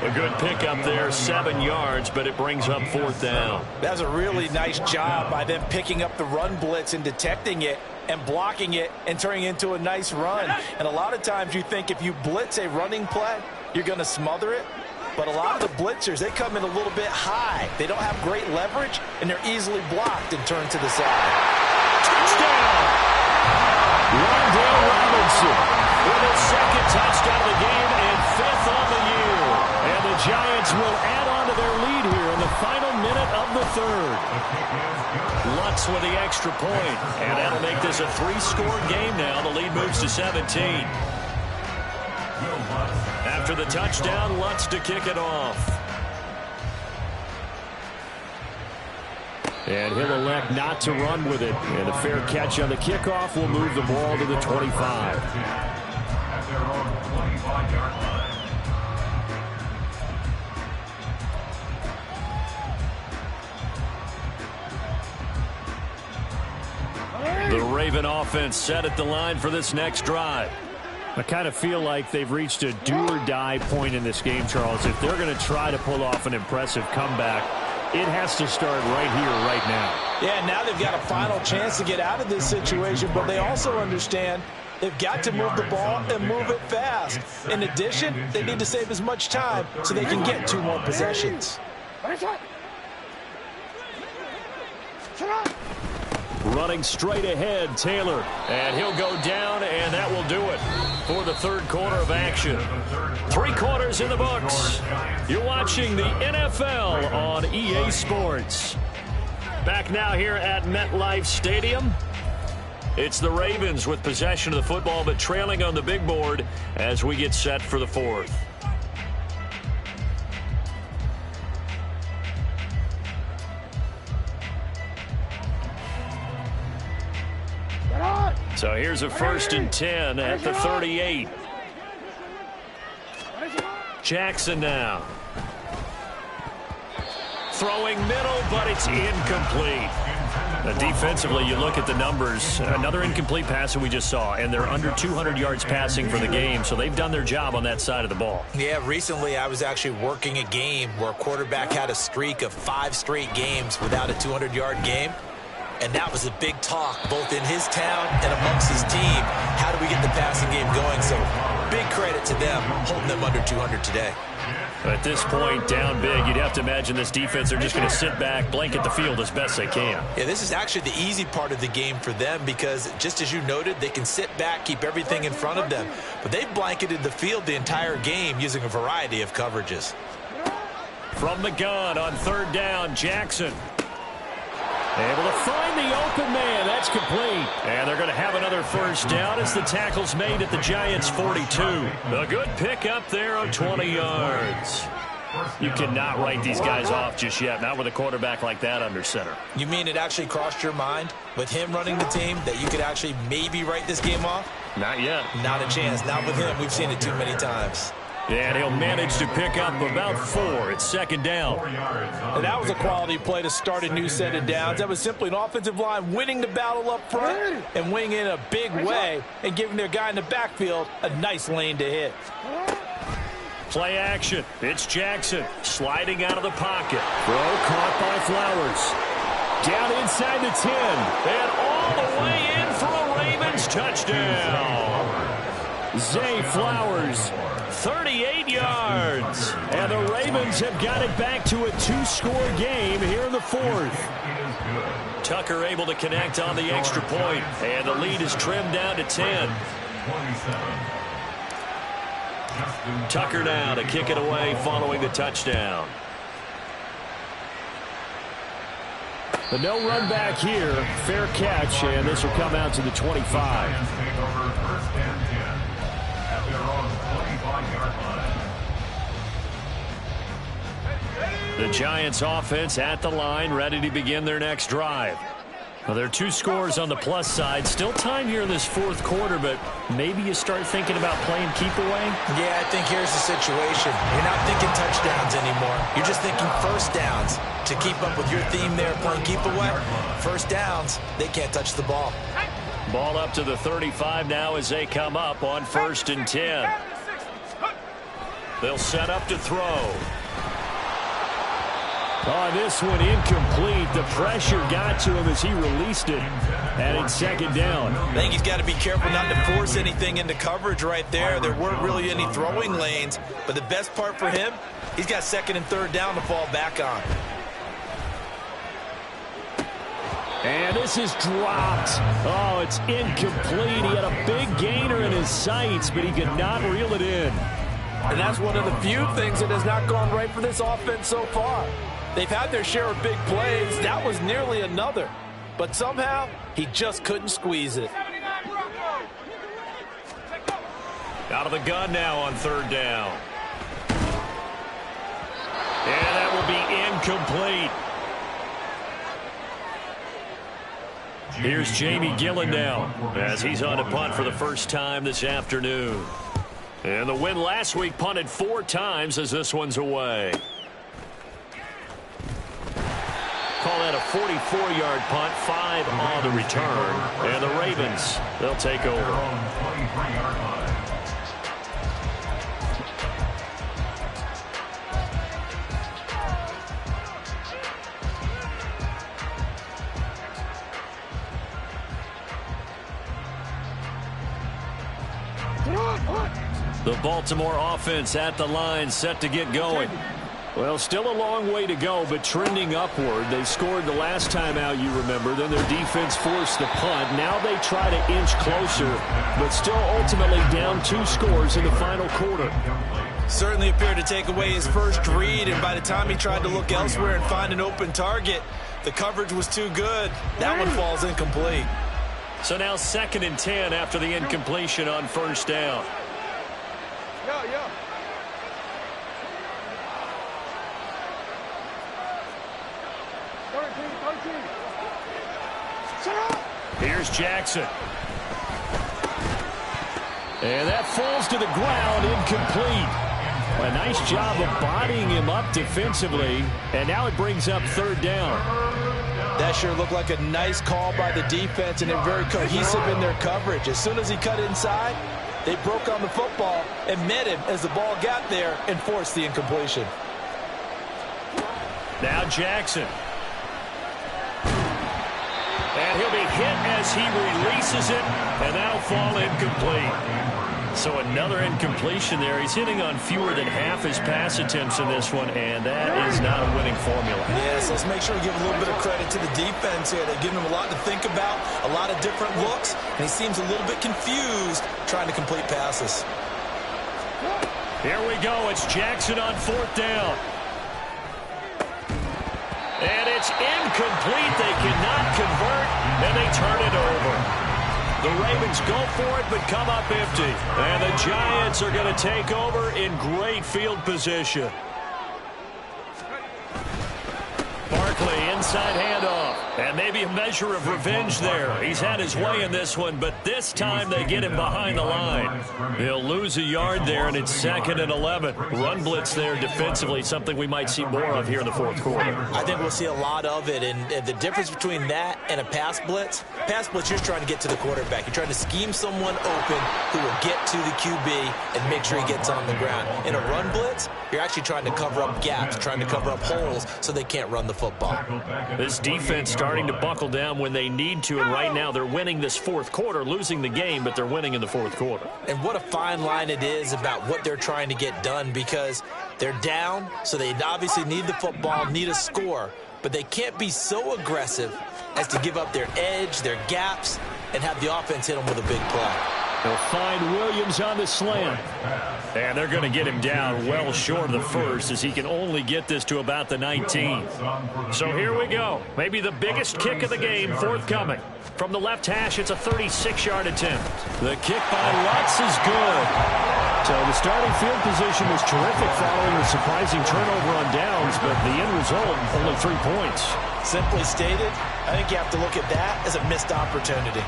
A good pickup there, 7 yards, but it brings up 4th down. That's a really nice job by them picking up the run blitz and detecting it and blocking it and turning it into a nice run. And a lot of times you think if you blitz a running play, you're going to smother it. But a lot of the blitzers, they come in a little bit high. They don't have great leverage, and they're easily blocked and turned to the side. Touchdown! Rondale touchdown of the game and 5th on the year. And the Giants will add on to their lead here in the final minute of the 3rd. Lutz with the extra point, and that'll make this a 3-score game now. The lead moves to 17. After the touchdown, Lutz to kick it off. And he'll elect not to run with it. And a fair catch on the kickoff will move the ball to the 25. At their own 25-yard line. The Raven offense set at the line for this next drive. I kind of feel like they've reached a do-or-die point in this game, Charles. If they're going to try to pull off an impressive comeback, it has to start right here, right now. Yeah, now they've got a final chance to get out of this situation, but they also understand they've got to move the ball and move it fast. In addition, they need to save as much time so they can get 2 more possessions. Running straight ahead, Taylor. And he'll go down, and that will do it for the 3rd quarter of action. 3 quarters in the books. You're watching the NFL on EA Sports. Back now here at MetLife Stadium. It's the Ravens with possession of the football, but trailing on the big board as we get set for the 4th. So here's a 1st and 10 at the 38. Jackson now. Throwing middle, but it's incomplete. Defensively, you look at the numbers. Another incomplete pass that we just saw, and they're under 200 yards passing for the game, so they've done their job on that side of the ball. Yeah, recently I was actually working a game where a quarterback had a streak of 5 straight games without a 200-yard game. And that was a big talk, both in his town and amongst his team. How do we get the passing game going? So big credit to them, holding them under 200 today. At this point, down big, you'd have to imagine this defense, they're just going to sit back, blanket the field as best they can. Yeah, this is actually the easy part of the game for them because, just as you noted, they can sit back, keep everything in front of them. But they've blanketed the field the entire game using a variety of coverages. From the gun on 3rd down, Jackson. Able to find the open man. That's complete. And they're going to have another 1st down as the tackle's made at the Giants' 42. A good pick up there on 20 yards. You cannot write these guys off just yet, not with a quarterback like that under center. You mean it actually crossed your mind with him running the team that you could actually maybe write this game off? Not yet. Not a chance. Not with him. We've seen it too many times. Yeah, and he'll manage to pick up about 4. It's 2nd down. And that was a quality play to start a new set of downs. That was simply an offensive line winning the battle up front and winning in a big way and giving their guy in the backfield a nice lane to hit. Play action. It's Jackson sliding out of the pocket. Throw caught by Flowers. Down inside the 10. And all the way in for a Ravens touchdown. Zay Flowers, 38 yards. And the Ravens have got it back to a 2-score game here in the 4th. Tucker able to connect on the extra point. And the lead is trimmed down to 10. Tucker now to kick it away following the touchdown. The no run back here. Fair catch, and this will come out to the 25. The Giants offense at the line, ready to begin their next drive. Well, there are 2 scores on the plus side. Still time here in this 4th quarter, but maybe you start thinking about playing keep away? Yeah, I think here's the situation. You're not thinking touchdowns anymore. You're just thinking 1st downs. To keep up with your theme there, playing keep away, 1st downs, they can't touch the ball. Ball up to the 35 now as they come up on 1st and 10. They'll set up to throw. Oh, this one incomplete. The pressure got to him as he released it. And it's 2nd down. I think he's got to be careful not to force anything into coverage right there. There weren't really any throwing lanes. But the best part for him, he's got 2nd and 3rd down to fall back on. And this is dropped. Oh, it's incomplete. He had a big gainer in his sights, but he could not reel it in. And that's one of the few things that has not gone right for this offense so far. They've had their share of big plays. That was nearly another. But somehow, he just couldn't squeeze it. Out of the gun now on third down. And that will be incomplete. Here's Jamie Gillen now as he's on a punt for the first time this afternoon. And the win last week punted 4 times as this one's away. Call that a 44-yard punt, 5 on the return. And the Ravens, they'll take over. The Baltimore offense at the line, set to get going. Well, still a long way to go, but trending upward. They scored the last time out, you remember. Then their defense forced the punt. Now they try to inch closer, but still ultimately down 2 scores in the final quarter. Certainly appeared to take away his first read, and by the time he tried to look elsewhere and find an open target, the coverage was too good. That one falls incomplete. So now 2nd and 10 after the incompletion on first down. Here's Jackson. And that falls to the ground, incomplete. A nice job of bodying him up defensively, and now it brings up third down. That sure looked like a nice call by the defense, and they're very cohesive in their coverage. As soon as he cut inside, they broke on the football and met him as the ball got there and forced the incompletion. Now Jackson. And he'll be hit as he releases it, and that'll fall incomplete. So another incompletion there. He's hitting on fewer than half his pass attempts in this one, and that is not a winning formula. Yes, let's make sure we give a little bit of credit to the defense here. They've given him a lot to think about, a lot of different looks, and he seems a little bit confused trying to complete passes. Here we go. It's Jackson on 4th down. And it's incomplete. They cannot convert, and they turn it over. The Ravens go for it, but come up empty. And the Giants are going to take over in great field position. Barkley, inside handoff. And maybe a measure of revenge there. He's had his way in this one, but this time they get him behind the line. He'll lose a yard there, and it's 2nd and 11. Run blitz there defensively, something we might see more of here in the 4th quarter. I think we'll see a lot of it, and the difference between that and a pass blitz, you're trying to get to the quarterback. You're trying to scheme someone open who will get to the QB and make sure he gets on the ground. In a run blitz, you're actually trying to cover up gaps, trying to cover up holes so they can't run the football. This defense starting to buckle down when they need to, and right now they're winning this 4th quarter, losing the game, but they're winning in the 4th quarter. And what a fine line it is about what they're trying to get done, because they're down, so they obviously need the football, need a score, but they can't be so aggressive as to give up their edge, their gaps, and have the offense hit them with a big play. They'll find Williams on the slant. And they're going to get him down well short of the first, as he can only get this to about the 19. So here we go. Maybe the biggest kick of the game forthcoming. From the left hash, it's a 36-yard attempt. The kick by Lutz is good. So the starting field position was terrific following the surprising turnover on downs, but the end result, only 3 points. Simply stated, I think you have to look at that as a missed opportunity.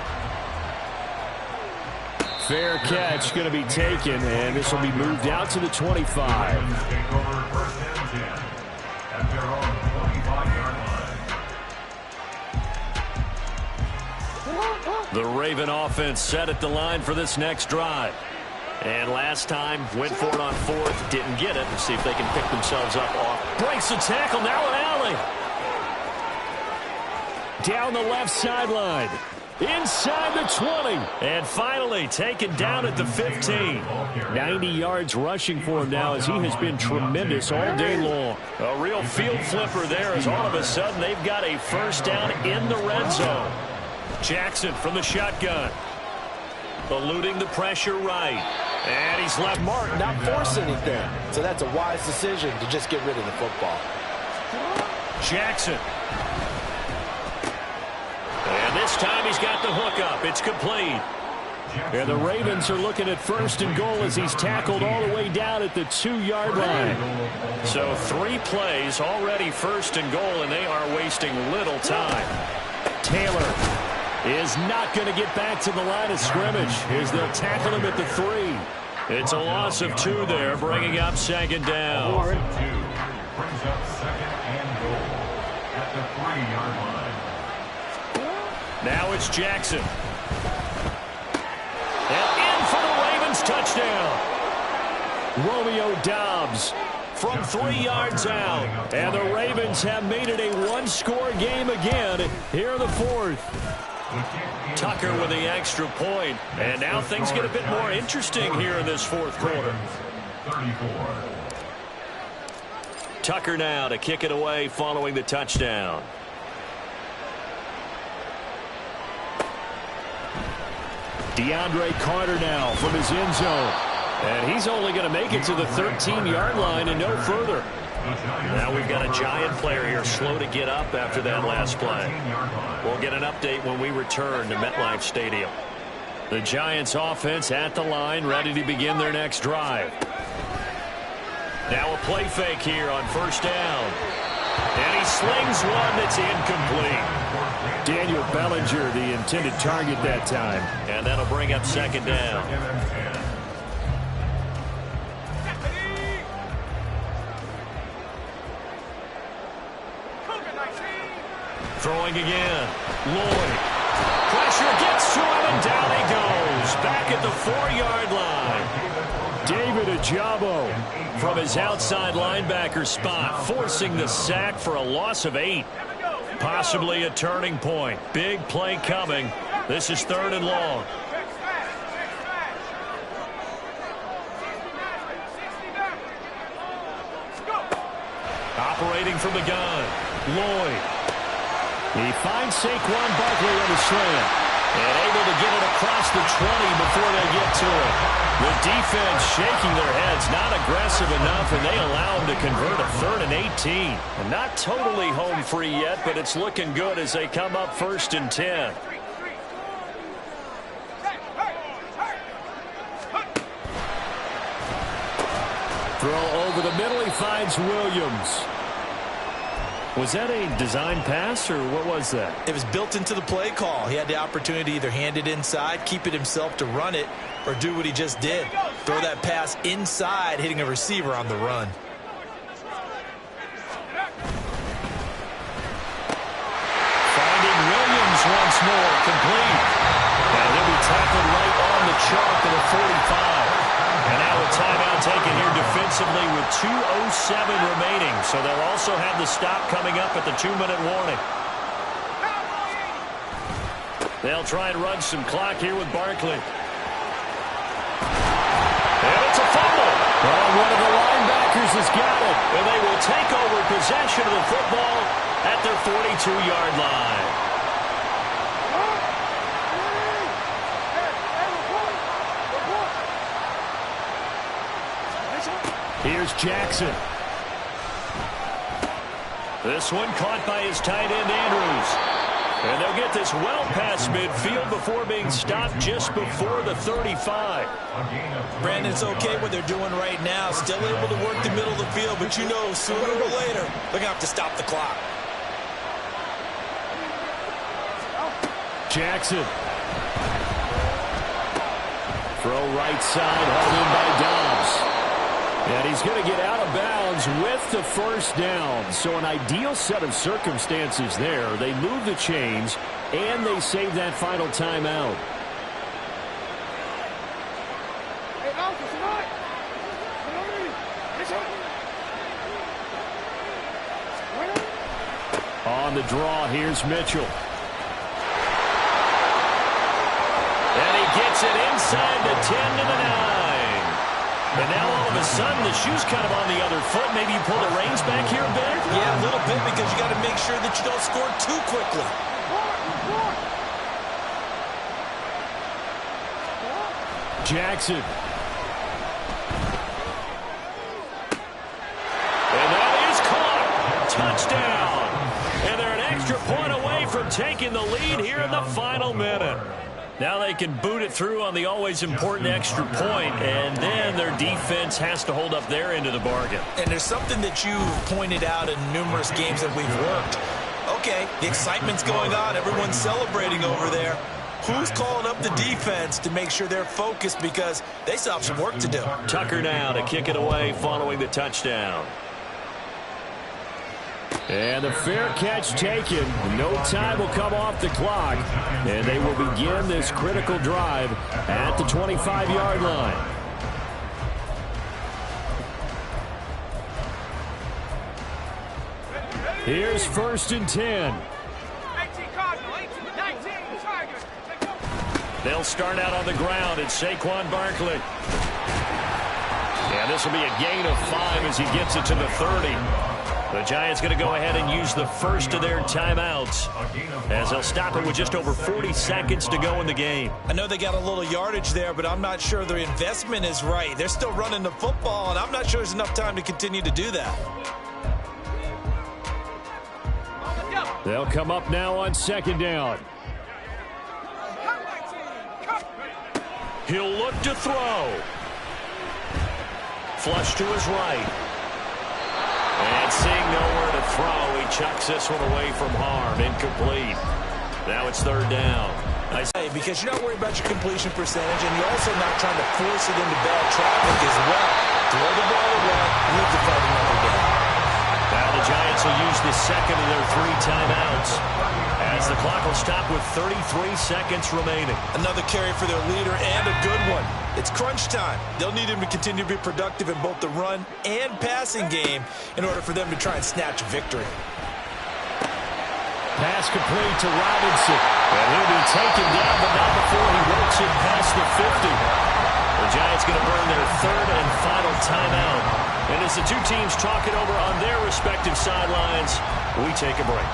Fair catch going to be taken, and this will be moved out to the 25. The Raven offense set at the line for this next drive. And last time, went for it on 4th, didn't get it. Let's see if they can pick themselves up off. Breaks the tackle, now an alley. Down the left sideline. inside the 20. And finally taken down at the 15. 90 yards rushing for him now as he has been tremendous all day long. A real field flipper there as all of a sudden they've got a first down in the red zone. Jackson from the shotgun. Eluding the pressure right. And he's left Mark not force anything. So that's a wise decision to just get rid of the football. Jackson. And this time he's got the hook up. It's complete. And the Ravens are looking at first and goal as he's tackled all the way down at the 2-yard line. So 3 plays already first and goal, and they are wasting little time. Taylor is not going to get back to the line of scrimmage as they'll tackle him at the 3. It's a loss of 2 there, bringing up second down. Brings up second and goal at the 3-yard line. Now it's Jackson. And in for the Ravens touchdown. Romeo Doubs from 3 yards out. And the Ravens have made it a 1-score game again here in the 4th. Tucker with the extra point. And now things get a bit more interesting here in this 4th quarter. 34. Tucker now to kick it away following the touchdown. DeAndre Carter now from his end zone. And he's only going to make it to the 13-yard line and no further. Now we've got a Giant player here slow to get up after that last play. We'll get an update when we return to MetLife Stadium. The Giants offense at the line, ready to begin their next drive. Now a play fake here on first down. And he slings one that's incomplete. Daniel Bellinger, the intended target that time. And that'll bring up second down. Throwing again. Lloyd. Pressure gets to him, and down he goes. Back at the 4-yard line. David Ajabo from his outside linebacker spot, forcing the sack for a loss of 8. Possibly a turning point. Big play coming. This is 3rd and long. Operating from the gun. Lloyd. He finds Saquon Barkley on the slant. And able to get it across the 20 before they get to it. The defense shaking their heads, not aggressive enough, and they allow him to convert a 3rd and 18. And not totally home free yet, but it's looking good as they come up 1st and 10. Throw over the middle, he finds Williams. Was that a design pass, or what was that? It was built into the play call. He had the opportunity to either hand it inside, keep it himself to run it, or do what he just did. Throw that pass inside, hitting a receiver on the run. Finding Williams once more, complete. And he'll be tackled right on the chalk of the 45. And now a timeout taken here defensively with 2:07 remaining. So they'll also have the stop coming up at the 2-minute warning. They'll try and run some clock here with Barkley. And it's a fumble. And one of the linebackers has got it. And they will take over possession of the football at their 42-yard line. Here's Jackson. This one caught by his tight end, Andrews. And they'll get this well past midfield before being stopped just before the 35. Brandon, it's okay what they're doing right now. Still able to work the middle of the field, but you know sooner or later they're going to have to stop the clock. Jackson. Throw right side, hauled in by Dobbs. And he's going to get out of bounds with the first down. So an ideal set of circumstances there. They move the chains, and they save that final timeout. On the draw, here's Mitchell. gets it inside the 10 to the 9. And now all of a sudden the shoe's kind of on the other foot. Maybe you pull the reins back here a bit? Yeah, a little bit, because you got to make sure that you don't score too quickly. Jackson. And that is caught. Touchdown. And they're an extra point away from taking the lead here in the final minute. Now they can boot it through on the always important extra point, and then their defense has to hold up their end of the bargain. And there's something that you've pointed out in numerous games that we've worked. Okay, the excitement's going on. Everyone's celebrating over there. Who's calling up the defense to make sure they're focused, because they still have some work to do? Tucker now to kick it away following the touchdown. And the fair catch taken. No time will come off the clock. And they will begin this critical drive at the 25-yard line. Here's 1st and 10. 18 Cardinal, 18, 19 Tigers. They'll start out on the ground. It's Saquon Barkley. And this will be a gain of 5 as he gets it to the 30. The Giants going to go ahead and use the first of their timeouts, as they'll stop it with just over 40 seconds to go in the game. I know they got a little yardage there, but I'm not sure their investment is right. They're still running the football, and I'm not sure there's enough time to continue to do that. They'll come up now on 2nd down. He'll look to throw. Flush to his right. And seeing nowhere to throw, he chucks this one away from harm. Incomplete. Now it's 3rd down. Nice. Because you're not worried about your completion percentage, and you're also not trying to force it into bad traffic as well. Throw the ball away, live to fight another down. Now the Giants will use the second of their 3 timeouts, as the clock will stop with 33 seconds remaining. Another carry for their leader, and a good one. It's crunch time. They'll need him to continue to be productive in both the run and passing game in order for them to try and snatch victory. Pass complete to Robinson. And he'll be taken down, but not before he works it past the 50. The Giants going to burn their 3rd and final timeout. And as the two teams talk it over on their respective sidelines, we take a break.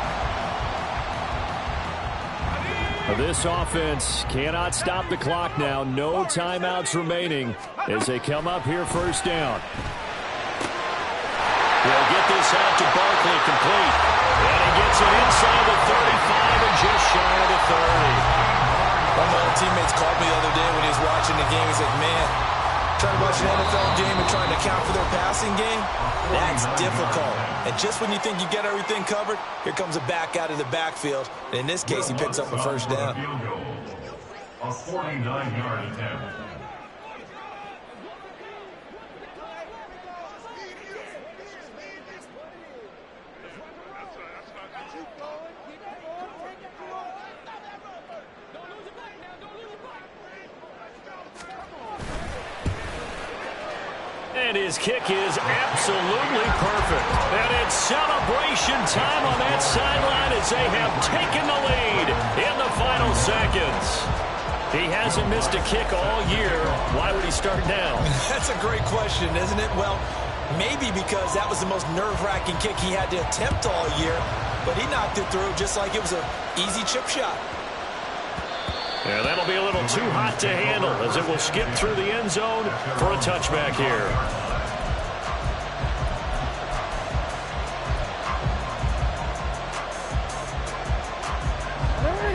This offense cannot stop the clock now. No timeouts remaining as they come up here 1st down. They'll get this out to Barkley, complete. And he gets it inside the 35 and just shy of the 30. One of my old teammates called me the other day when he was watching the game. He's like, man, trying to watch an NFL game and trying to account for their passing game, that's difficult. And just when you think you get everything covered, here comes a back out of the backfield. And in this case, he picks up a 1st down. A 49-yard attempt. And his kick is absolutely perfect. And it's celebration time on that sideline as they have taken the lead in the final seconds. He hasn't missed a kick all year. Why would he start now? That's a great question, isn't it? Well, maybe because that was the most nerve-wracking kick he had to attempt all year. But he knocked it through just like it was an easy chip shot. Yeah, that'll be a little too hot to handle as it will skip through the end zone for a touchback here.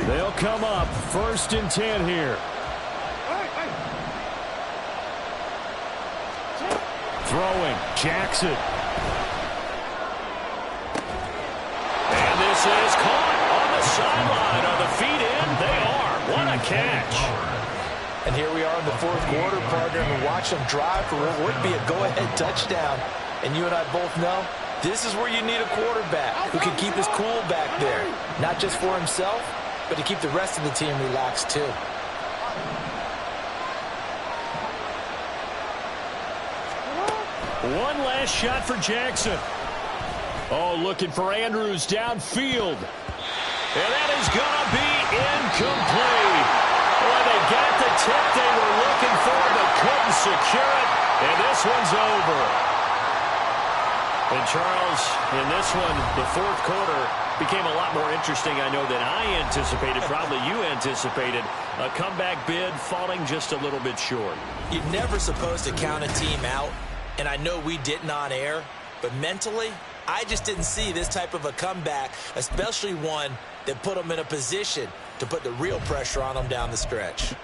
They'll come up 1st and 10 here. Throwing, Jackson. And this is caught on the sideline. Are the feet in? They are. What a catch. And here we are in the 4th quarter, partner, and watch them drive for what would be a go-ahead touchdown. And you and I both know this is where you need a quarterback who can keep his cool back there. Not just for himself, but to keep the rest of the team relaxed too. One last shot for Jackson. Oh, looking for Andrews downfield. And that is going to be incomplete. Well, they got the And Charles, in this one, the fourth quarter became a lot more interesting, I know, than I anticipated. Probably you anticipated. A comeback bid falling just a little bit short. You're never supposed to count a team out, and I know we didn't on air, but mentally, I just didn't see this type of a comeback, especially one that put them in a position to put the real pressure on them down the stretch.